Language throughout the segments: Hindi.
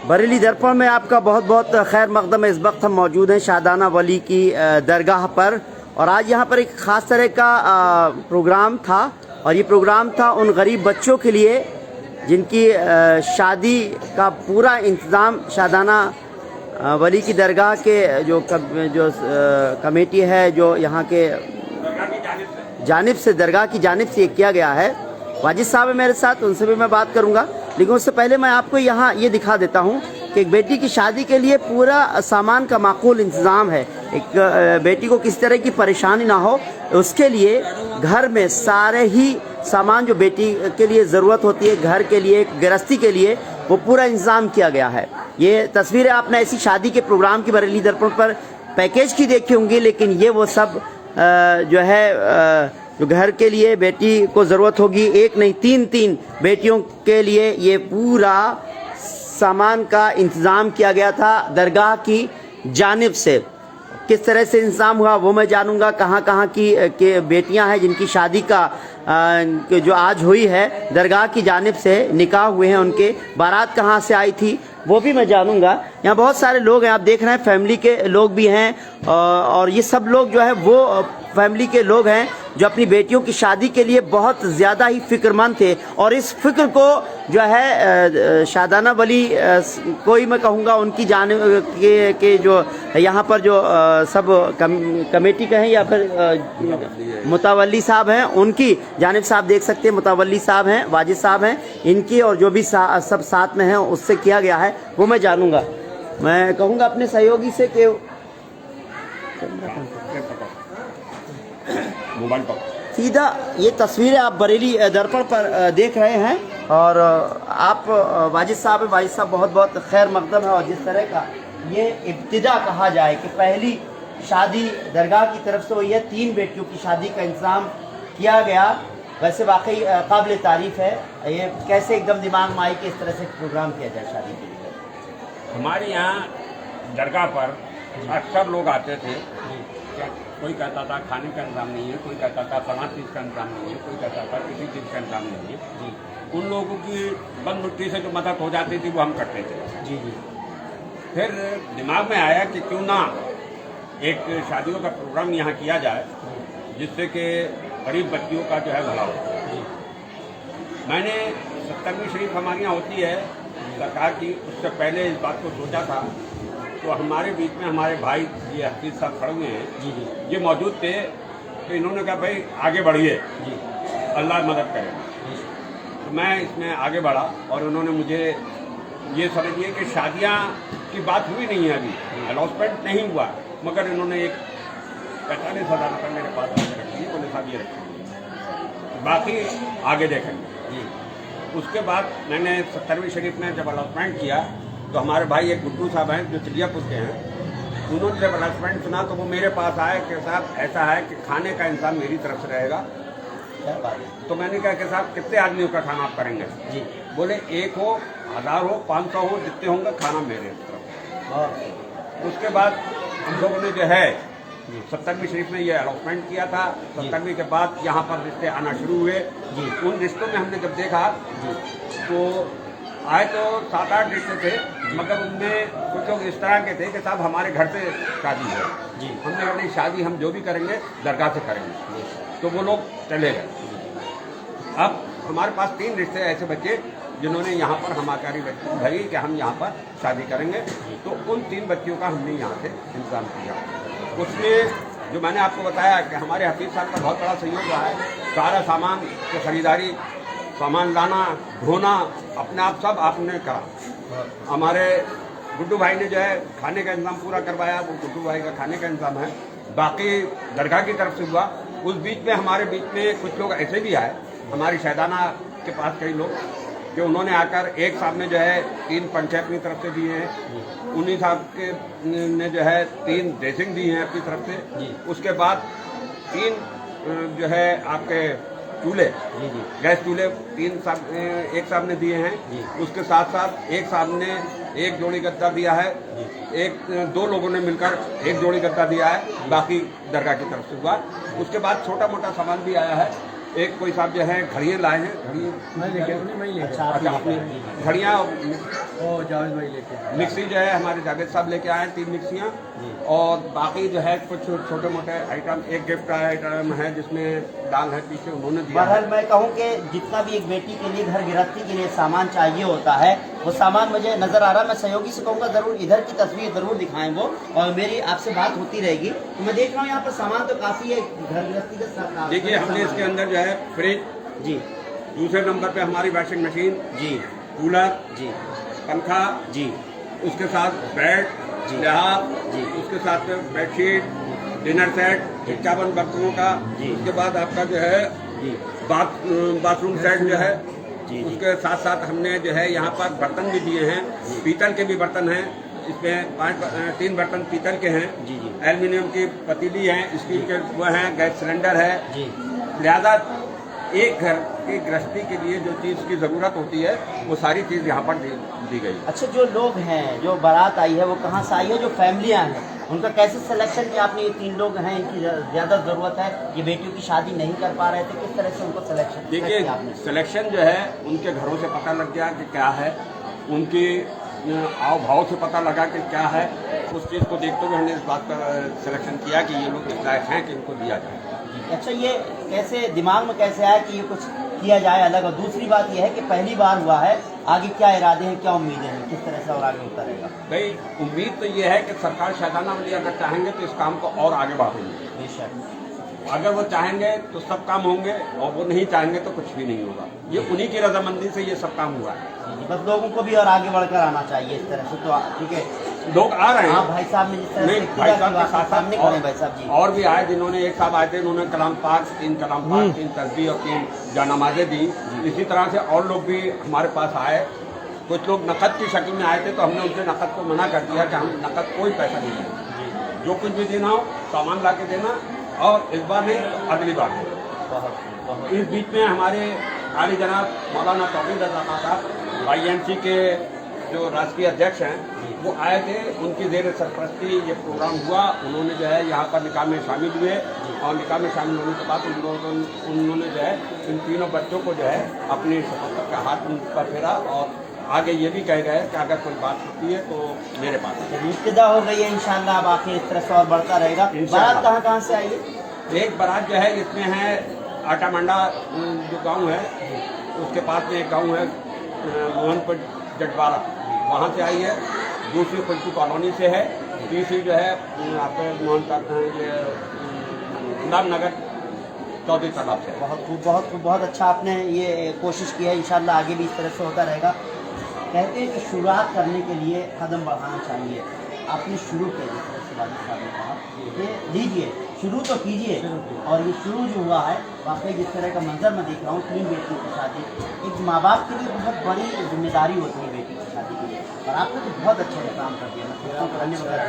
बरेली दर्पण में आपका बहुत बहुत खैर मकदम है। इस वक्त हम मौजूद हैं शादाना वली की दरगाह पर और आज यहाँ पर एक ख़ास तरह का प्रोग्राम था और ये प्रोग्राम था उन गरीब बच्चों के लिए जिनकी शादी का पूरा इंतज़ाम शादाना वली की दरगाह के जो कमेटी है, जो यहाँ के जानिब से दरगाह की जानिब से किया गया है। वाजिद साहब है मेरे साथ, उनसे भी मैं बात करूँगा, लेकिन उससे पहले मैं आपको यहाँ ये दिखा देता हूँ कि एक बेटी की शादी के लिए पूरा सामान का माकूल इंतज़ाम है। एक बेटी को किस तरह की परेशानी ना हो उसके लिए घर में सारे ही सामान जो बेटी के लिए ज़रूरत होती है, घर के लिए, गृहस्थी के लिए, वो पूरा इंतज़ाम किया गया है। ये तस्वीरें आपने ऐसी शादी के प्रोग्राम की बरेली दर्पण पर पैकेज की देखी होंगी, लेकिन ये वो सब जो है जो घर के लिए बेटी को ज़रूरत होगी, एक नहीं तीन बेटियों के लिए ये पूरा सामान का इंतज़ाम किया गया था दरगाह की जानिब से। किस तरह से इंतज़ाम हुआ वो मैं जानूंगा। कहाँ की बेटियां हैं जिनकी शादी का जो आज हुई है, दरगाह की जानिब से निकाह हुए हैं, उनके बारात कहाँ से आई थी वो भी मैं जानूंगा। यहाँ बहुत सारे लोग हैं, आप देख रहे हैं, फैमिली के लोग भी हैं और ये सब लोग जो है वो फैमिली के लोग हैं जो अपनी बेटियों की शादी के लिए बहुत ज़्यादा ही फिक्रमंद थे और इस फिक्र को जो है शादाना वली को ही मैं कहूँगा उनकी जानिब के जो यहाँ पर जो सब कमेटी के हैं या फिर मुतावल्ली साहब हैं, उनकी जानिब से आप देख सकते हैं, मुतावल्ली साहब हैं, वाजिद साहब हैं, इनकी और जो भी सब साथ में हैं उससे किया गया है वो मैं जानूँगा। मैं कहूँगा अपने सहयोगी से कि मोबाइल पर सीधा ये तस्वीरें आप बरेली दर्पण पर देख रहे हैं और आप वाजिद साहब है, वाजिद साहब बहुत बहुत खैर मकदम है। और जिस तरह का ये इब्तिदा कहा जाए कि पहली शादी दरगाह की तरफ से हुई है, 3 बेटियों की शादी का इंतज़ाम किया गया, वैसे वाकई काबिल तारीफ़ है। ये कैसे एकदम दिमाग में आई कि इस तरह से प्रोग्राम किया जाए शादी के लिए? हमारे यहाँ दरगाह पर अक्सर लोग आते थे। कोई कहता था खाने का इंतजाम नहीं है, कोई कहता था फलां चीज़ का इंतजाम नहीं है, कोई कहता था किसी चीज़ का इंतजाम नहीं है। उन लोगों की बंद मुट्ठी से जो मदद हो जाती थी वो हम करते थे। जी। फिर दिमाग में आया कि क्यों ना एक शादियों का प्रोग्राम यहाँ किया जाए जिससे कि गरीब बच्चियों का जो है भला हो। मैंने 70वीं शरीफ हमारे यहाँ होती है सरकार की, उससे पहले इस बात को सोचा था। तो हमारे बीच में हमारे भाई ये हफीज साहब खड़े हुए हैं, ये मौजूद थे, तो इन्होंने कहा भाई आगे बढ़िए, अल्लाह मदद करे। तो मैं इसमें आगे बढ़ा और उन्होंने मुझे ये समझिए कि शादियाँ की बात हुई नहीं है, अभी अनाउंसमेंट नहीं हुआ, मगर इन्होंने एक 45,000 रुपये मेरे पास आगे रखी है, बोले साहब ये रखिए, बाकी आगे देखेंगे। उसके बाद मैंने 70वीं शरीफ में जब अनाउंसमेंट किया तो हमारे भाई एक गुड्डू साहब हैं जो चिड़ियापुर के हैं, उन्होंने जब अनाउंसमेंट सुना तो वो मेरे पास आए कि साहब ऐसा है कि खाने का इंतजाम मेरी तरफ से रहेगा। तो मैंने कहा कि साहब कितने आदमियों का खाना आप करेंगे? जी। बोले 1 हो, 1000 हो, 500 हो, जितने होंगे खाना मेरे तरफ। उसके बाद हम लोगों ने जो है 70वीं शरीफ में ये अनाउंसमेंट किया था। 70वीं के बाद यहाँ पर रिश्ते आना शुरू हुए। उन रिश्तों में हमने जब देखा तो आए तो 7-8 रिश्ते थे, मगर उनमें कुछ लोग इस तरह के थे कि साहब हमारे घर से शादी है। हमने कहा नहीं, शादी हम जो भी करेंगे दरगाह से करेंगे। तो वो लोग चले गए। अब हमारे पास 3 रिश्ते ऐसे बच्चे जिन्होंने यहाँ पर हमारी भरी कि हम यहाँ पर शादी करेंगे। तो उन 3 बच्चियों का हमने यहाँ से इंतज़ाम किया। उसमें जो मैंने आपको बताया कि हमारे हफीज साहब का बहुत बड़ा सहयोग रहा है। सारा सामान की खरीदारी, सामान लाना, धोना, अपने आप सब आपने करा। हमारे गुड्डू भाई ने जो है खाने का इंतजाम पूरा करवाया, वो गुड्डू भाई का खाने का इंतजाम है। बाकी दरगाह की तरफ से हुआ। उस बीच में हमारे बीच में कुछ लोग ऐसे भी आए हमारी शादाना के पास, कई लोग कि उन्होंने आकर एक साहब ने जो है 3 पंचे अपनी तरफ से दिए हैं, उन्हीं साहब के ने जो है 3 ड्रेसिंग दी हैं अपनी तरफ से। उसके बाद 3 जो है आपके चूल्हे, गैस चूल्हे 3 साहब, एक साहब ने दिए हैं। उसके साथ साथ एक साहब ने 1 जोड़ी गद्दा दिया है, 2 लोगों ने मिलकर 1 जोड़ी गद्दा दिया है, बाकी दरगाह की तरफ से हुआ। उसके बाद छोटा मोटा सामान भी आया है। एक कोई साहब जो है घड़ियाँ लाए हैं, घड़ियाँ, अच्छा, अपनी घड़ियाँ ओ जावेद भाई लेके आए। मिक्सी जो है हमारे जावेद साहब लेके आए 3 मिक्सियाँ, और बाकी जो है कुछ छोटे मोटे आइटम, एक गिफ्ट आइटम है जिसमें दाल है पीछे उन्होंने दिया है। बहरहाल मैं कहूँ कि जितना भी एक बेटी के लिए घर गृहस्थी के लिए सामान चाहिए होता है वो सामान मुझे नजर आ रहा है। मैं सहयोगी से कहूँगा जरूर इधर की तस्वीर जरूर दिखाएं वो, और मेरी आपसे बात होती रहेगी। तो मैं देख रहा हूँ यहाँ पर सामान तो काफी है घर गृहस्थी का सामान। देखिए हमने इसके अंदर जो है फ्रिज जी, दूसरे नंबर पे हमारी वॉशिंग मशीन जी, कूलर जी, पंखा, जी, उसके साथ बेड जी, लिहाफ, जी, उसके साथ बेडशीट, डिनर सेट 51 बर्तनों का, जी। उसके बाद आपका जो है जी, बाथरूम सेट जो है, जी, उसके साथ साथ हमने जो है यहाँ पर बर्तन भी दिए हैं, पीतल के भी बर्तन हैं, इसमें 3 बर्तन पीतल के हैं, जी, जी, एल्युमिनियम की पतीली है, स्टील के वो हैं, गैस सिलेंडर है। जी। लिहाजा एक घर की गृहस्थी के लिए जो चीज़ की ज़रूरत होती है वो सारी चीज़ यहाँ पर दी गई। अच्छा, जो लोग हैं, जो बारात आई है वो कहाँ से आई है, जो फैमिलियाँ हैं उनका कैसे सिलेक्शन किया आपने? ये 3 लोग हैं, इनकी ज़्यादा ज़रूरत है, ये बेटियों की शादी नहीं कर पा रहे थे, किस तरह से उनको सिलेक्शन देखिए किया आपने? सिलेक्शन जो है उनके घरों से पता लग गया कि क्या है, उनकी आव भाव से पता लगा कि क्या है, उस चीज़ को देखते हुए हमने इस बात पर सिलेक्शन किया कि ये लोग इस लायक हैं कि इनको दिया जाए। अच्छा, ये कैसे दिमाग में कैसे आया कि ये कुछ किया जाए अलग? और दूसरी बात यह है कि पहली बार हुआ है, आगे क्या इरादे हैं, क्या उम्मीदें हैं, किस तरह से और आगे होता रहेगा? भाई उम्मीद तो ये है कि सरकार शादाना वाली अगर चाहेंगे तो इस काम को और आगे बढ़ाएंगे। बेशक, अगर वो चाहेंगे तो सब काम होंगे, और वो नहीं चाहेंगे तो कुछ भी नहीं होगा। ये उन्हीं की रजामंदी से ये सब काम हुआ है। जी, बस लोगों को भी और आगे बढ़कर आना चाहिए इस तरह से। तो ठीक है, लोग आ रहे हाँ हैं। भाई साहब ने जिस तरह नहीं, से भाई किया साहब कि के साथ सामने साथ खड़े भाई साहब जी। और भी आए, जिन्होंने एक साहब आए थे, उन्होंने कलाम पाक 3 कलाम पाक 3 तस्बीह और 3 जानमाज़ें दी। इसी तरह से और लोग भी हमारे पास आए। कुछ लोग नकद की शक्ल में आए थे तो हमने उनसे नकद को मना कर दिया कि हम नकद कोई पैसा नहीं देंगे, जो कुछ भी देना हो सामान ला के देना, और इस बार नहीं तो अगली बार नहीं। इस बीच में हमारे आली जनाब मौलाना तौकीर रज़ा साहब IMC के जो राष्ट्रीय अध्यक्ष हैं वो आए थे, उनकी ज़ेर सरपरस्ती ये प्रोग्राम हुआ। उन्होंने जो है यहाँ पर निकाह में शामिल हुए, और निकाह में शामिल होने के बाद उन्होंने जो है इन तीनों बच्चों को जो है अपनी शपथ का हाथ उन पर फेरा, और आगे ये भी कह गए कि अगर कोई बात होती है तो मेरे पास इब्तिदा हो गई है इंशाल्लाह। अब आखिर इस तरह से और बढ़ता रहेगा। बारात कहाँ कहाँ से आई है? एक बारात जो है इसमें है आटा मंडा जो गांव है उसके पास में एक गांव है मोहनपुर जटवाड़ा, वहाँ से आई है। दूसरी खुशबू कॉलोनी से है। तीसरी जो है आपके गुलाबनगर चौधरी तालाब से। बहुत खूब, बहुत खूब, बहुत अच्छा आपने ये कोशिश की है। इंशाल्लाह आगे भी इस तरह से होता रहेगा। कहते हैं कि शुरुआत करने के लिए कदम बढ़ाना चाहिए। आपने शुरू किया जिस तरह से वाजिद साहब ने कहा, ये लीजिए, शुरू तो कीजिए। और ये शुरू जो हुआ है वाकई जिस तरह का मंजर मैं देख रहा हूँ, 3 बेटियों की शादी, एक माँ बाप के लिए बहुत बड़ी जिम्मेदारी होती है बेटी की शादी के लिए, और आपने तो बहुत अच्छा काम कर दिया। मैं सोचता हूँ करने वगैरह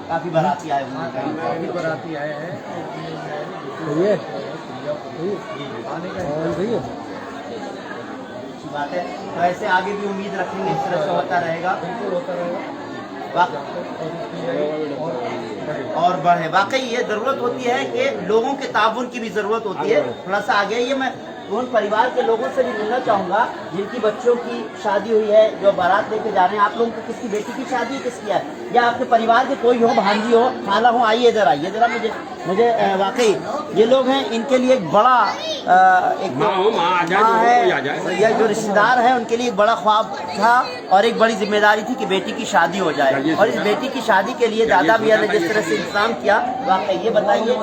काफ़ी बाराती आए होंगे, काफ़ी बाराती आए हैं। आने का अच्छी बात है। तो ऐसे आगे भी उम्मीद रखेंगे इस तरह से होता रहेगा, बिल्कुल होता रहेगा और बढ़े। वाकई ये ज़रूरत होती है कि लोगों के ताउन की भी ज़रूरत होती है। थोड़ा सा आगे ये मैं उन परिवार के लोगों से भी मिलना चाहूँगा जिनकी बच्चों की शादी हुई है, जो बारात लेके जा रहे हैं। आप लोगों को किसकी बेटी की शादी है, किसकी है, या आपके परिवार के कोई हो, भांजी हो, खाला हो? आइए इधर, आइए ज़रा। मुझे वाकई ये लोग हैं, इनके लिए एक बड़ा माँ है, या जो रिश्तेदार हैं उनके लिए एक बड़ा ख्वाब था और एक बड़ी जिम्मेदारी थी कि बेटी की शादी हो जाए। और इस बेटी की शादी के लिए दादा भैया ने जिस तरह से इंतजाम किया, वाकई ये बताइए,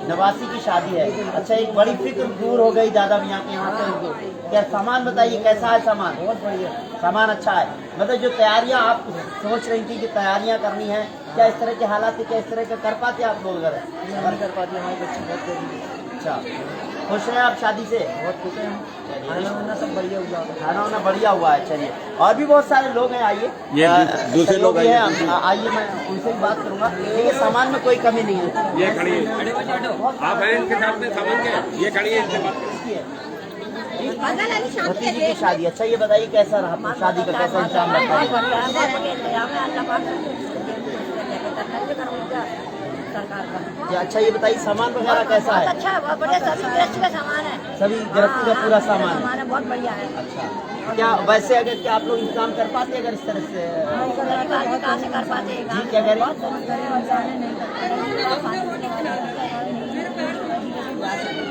नवासी की शादी है। अच्छा, एक बड़ी फिक्र दूर हो गई दादा भैया के यहाँ से। क्या सामान बताइए, कैसा है सामान? बहुत बढ़िया सामान, अच्छा है। मतलब जो तैयारियाँ आप सोच रही थी कि तैयारियाँ करनी है, क्या इस तरह के हालात थे, क्या इस तरह का कर पाते आप लोग? अगर कर पाते हमारे बच्चे बहुत। अच्छा, खुश हैं आप शादी से? बहुत खुश हैं। खाना वाना सब बढ़िया हुआ, खाना वाना बढ़िया हुआ है। चलिए, और भी बहुत सारे लोग हैं, आइए, दूसरे लोग हैं, आइए, मैं उनसे भी बात करूँगा। देखिए सामान में कोई कमी नहीं है। ये खड़ी है, आप हैं इनके साथ में सामान के, ये खड़ी है, इनसे बात भतीजी की शादी। अच्छा, ये बताइए कैसा रहा शादी का, कैसा इंतजाम रखा है? सरकार का। जी, अच्छा ये बताइए सामान वगैरह कैसा बहुत है? अच्छा है, बहुत बढ़िया, सभी गृहस्थी का सामान है। सभी गृहस्थी का पूरा सामान है। सामान है, बहुत बढ़िया है। अच्छा, क्या वैसे अगर क्या आप लोग इंतजाम कर पाते अगर इस तरह से? गरीब आदमी कहाँ से कर पाते हैं? जी, क्या कह रही हैं?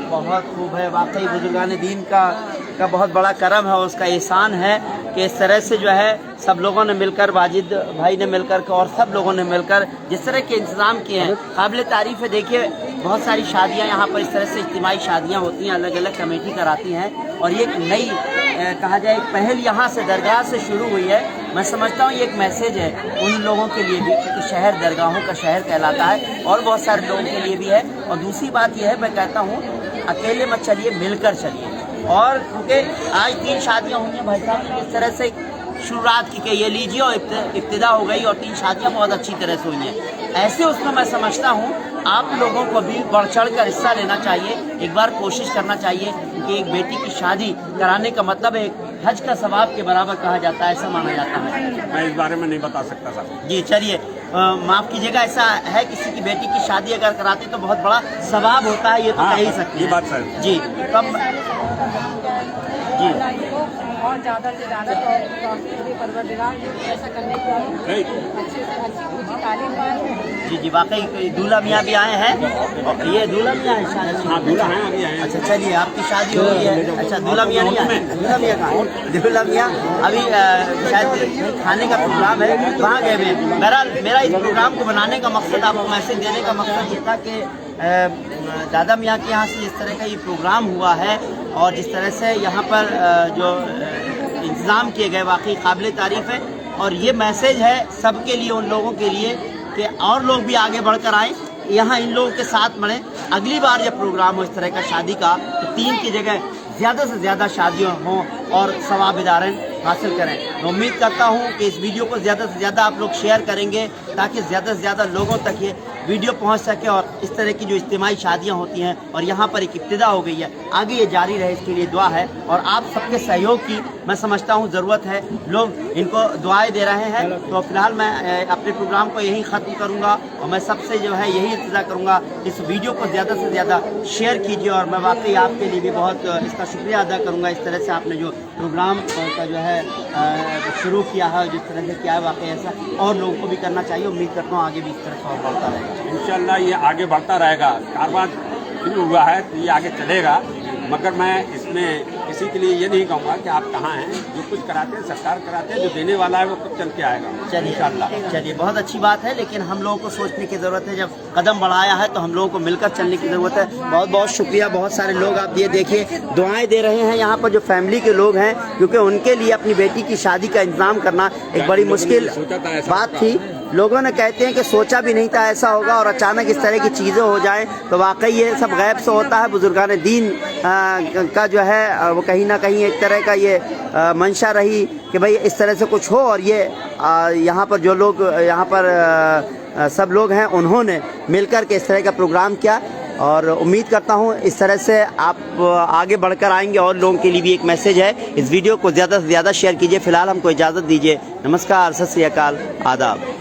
बहुत खूब है, वाकई बुजुर्गान दीन का बहुत बड़ा करम है, उसका एहसान है कि इस तरह से जो है सब लोगों ने मिलकर, वाजिद भाई ने मिलकर और सब लोगों ने मिलकर जिस तरह के इंतजाम किए हैं काबिल तारीफ है। देखिए बहुत सारी शादियां यहाँ पर इस तरह से इज्तिमाई शादियां होती हैं, अलग अलग कमेटी कराती हैं और ये एक नई कहा जाए एक पहल यहाँ से दरगाह से शुरू हुई है। मैं समझता हूँ ये एक मैसेज है उन लोगों के लिए भी, क्योंकि शहर दरगाहों का शहर कहलाता है और बहुत सारे लोगों के लिए भी है। और दूसरी बात यह है, मैं कहता हूँ अकेले मत चलिए, मिलकर चलिए। और क्योंकि आज 3 शादियाँ हुई हैं, भाई साहब ने इस तरह से शुरुआत की कि ये लीजिए और इब्तिदा हो गई और 3 शादियाँ बहुत अच्छी तरह से हुई हैं। ऐसे उसमें मैं समझता हूँ आप लोगों को भी बढ़ चढ़ कर हिस्सा लेना चाहिए, एक बार कोशिश करना चाहिए, क्योंकि एक बेटी की शादी कराने का मतलब एक हज का सवाब के बराबर कहा जाता है, ऐसा माना जाता है। मैं इस बारे में नहीं बता सकता साहब। जी चलिए, माफ़ कीजिएगा, ऐसा है किसी की बेटी की शादी अगर कराते तो बहुत बड़ा सवाब होता है, ये तो कह ही सकते हैं। ये बात सही। जी तब जी और ज़्यादा से ज़्यादा परवरदिगार ऐसा करने के लिए अच्छे से अच्छी ऊँची तालीम पाए। जी वाकई दूल्हा मियाँ भी आए हैं और ये दूल्हा मियाँ है शायद। हाँ दूल्हा है, अभी आए हैं। अच्छा चलिए, आपकी शादी हो गई है। अच्छा दूल्हा मियाँ नहीं आए? दूल्हा मियाँ कहाँ है? दूल्हा मियाँ अभी शायद खाने का प्रोग्राम है, वहाँ गए हुए हैं। मेरा इस प्रोग्राम को बनाने का मकसद, आपको मैसेज देने का मकसद ये था कि दादा मियाँ के यहाँ से जिस तरह का ये प्रोग्राम हुआ है और जिस तरह से यहाँ पर जो इंतज़ाम किए गए वाकई काबिल तारीफ़ है। और ये मैसेज है सबके लिए, उन लोगों के लिए कि और लोग भी आगे बढ़कर आएँ, यहाँ इन लोगों के साथ बढ़ें। अगली बार जब प्रोग्राम हो इस तरह का शादी का तो 3 की जगह ज़्यादा से ज़्यादा शादियाँ हों और सवाब इदारन हासिल करें। मैं उम्मीद करता हूँ कि इस वीडियो को ज़्यादा से ज़्यादा आप लोग शेयर करेंगे ताकि ज़्यादा से ज़्यादा लोगों तक ये वीडियो पहुँच सके और इस तरह की जो इज्तिमाई शादियाँ होती हैं और यहाँ पर एक इब्तिदा हो गई है, आगे ये जारी रहे, इसके लिए दुआ है। और आप सबके सहयोग की मैं समझता हूँ ज़रूरत है, लोग इनको दुआएं दे रहे हैं। तो फिलहाल मैं अपने प्रोग्राम को यहीं ख़त्म करूँगा और मैं सबसे जो है यही इंतज़ा करूँगा, इस वीडियो को ज़्यादा से ज़्यादा शेयर कीजिए। और मैं वाकई आपके लिए भी बहुत इसका शुक्रिया अदा करूँगा, इस तरह से आपने जो प्रोग्राम का जो है शुरू किया है, जिस तरह से किया है, वाकई ऐसा और लोगों को भी करना चाहिए। उम्मीद करता हूँ आगे भी इस तरह से और बढ़ता रहेगा। इंशाल्लाह ये आगे बढ़ता रहेगा। कारोबार शुरू हुआ है तो ये आगे चलेगा, मगर मैं इसमें किसी के लिए ये नहीं कहूँगा कि आप कहाँ हैं। जो कुछ कराते हैं सरकार कराते हैं, जो देने वाला है वो कब चल के आएगा। चलिए इंशाल्लाह, चलिए बहुत अच्छी बात है, लेकिन हम लोगों को सोचने की ज़रूरत है। जब कदम बढ़ाया है तो हम लोगों को मिलकर चलने की ज़रूरत है। बहुत बहुत शुक्रिया। बहुत सारे लोग आप ये देखिए दुआएं दे रहे हैं यहाँ पर, जो फैमिली के लोग हैं, क्योंकि उनके लिए अपनी बेटी की शादी का इंतज़ाम करना एक बड़ी मुश्किल बात थी। लोगों ने कहते हैं कि सोचा भी नहीं था ऐसा होगा और अचानक इस तरह की चीज़ें हो जाएं, तो वाकई ये सब गैब से होता है। बुजुर्गान दीन का जो है वो कहीं ना कहीं एक तरह का ये मंशा रही कि भाई इस तरह से कुछ हो, और ये यहाँ पर जो लोग यहाँ पर सब लोग हैं उन्होंने मिलकर के इस तरह का प्रोग्राम किया। और उम्मीद करता हूँ इस तरह से आप आगे बढ़कर आएंगे और लोगों के लिए भी एक मैसेज है। इस वीडियो को ज़्यादा से ज़्यादा शेयर कीजिए। फ़िलहाल हमको इजाज़त दीजिए। नमस्कार, सत श्री अकाल, आदाब।